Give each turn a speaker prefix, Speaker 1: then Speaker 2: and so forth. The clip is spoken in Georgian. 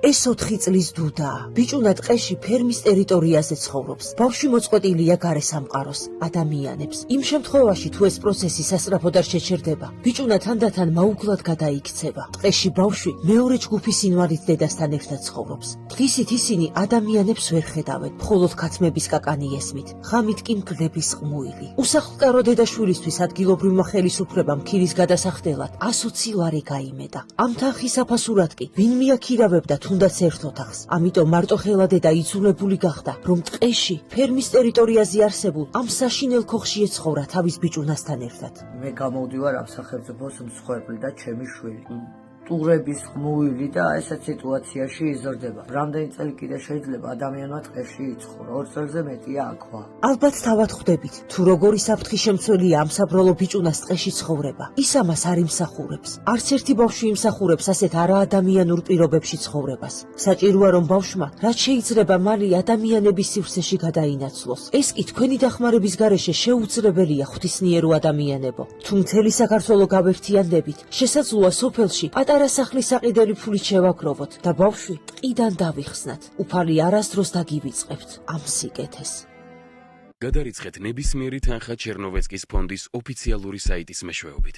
Speaker 1: ეს 4 წლის დუდაა. ბიჭუნა ტყეში ფერმის ტერიტორიაზე ცხოვრობს. ბავშვი მოწყვეტილია გარესამყაროს, ადამიანებს. იმ შემთხვევაში, თუ ეს პროცესი სასწრაფოდ არ შეჩერდება, ბიჭუნა თანდათან მაუგლად გადაიქცევა. ტყეში ბავშვი მეორე ჯგუფის ინვალიდ დედასთან ერთად ცხოვრობს. დღისით ისინი ადამიანებს ვერ ხედავენ, მხოლოდ ქათმების კაკანი ესმით. ღამით კი მგლების ყმუილი. უსახლკარო დედაშვილისთვის ადგილობრივმა ხელისუფლებამ ქირის გადასახდელად 120 ლარი გაიმეტა. ამ თანხის აფასურად კი ვინ მიაქირავებდა თუნდაც ერთ ოთახს. ამიტომ მარტოხელა დედა იძულებული გახდა, რომ ტყეში ფერმის ტერიტორიაზე არსებულ ამ საშინელ ქოხში ეცხოვრა თავის ბიჭუნასთან ერთად.
Speaker 2: მე გამოვდივარ ამ სახელმწიფოს მსხვერპლი და ჩემი შვილი. ტურების ყმუილი და ესეთ სიტუაციაში იზრდება. რამდენი წელი კიდე შეიძლება ადამიანმა ტყეში იცხოვრო? 2 წელზე მეტია აქვე.
Speaker 1: ალბათ თავად ხვდებით, თუ როგორი საფრთხი შემცველია ამ საბრალო ბიჭუნას ტყეში ცხოვრება. ის ამას არ იმსახურებს. არც ერთი ბავშვი იმსახურებს ასეთ არაადამიანურ პირობებში ცხოვრებას. საჭიროა, რომ ბავშვმა რაც შეიძლება მალე ადამიანების სივრცეში გადაინაცვლოს. ეს კი თქვენი დახმარების გარეშე შეუძლებელია ღვთისმიერო ადამიანებო. თუ მთელი საქართველო გავერთიანდებით, შესაძლოა სოფელში პატარა სახლის საყიდელი ფულით შევაგროვოთ და ბავშვი ტყიდან დავიხსნათ. უფალი არასდროს დაგივიწყებთ ამ სიკეთეს.
Speaker 3: გადარიცხეთ ნებისმიერი თანხა ჩერნოვეცკის ფონდის ოფიციალური საიტის მეშვეობით.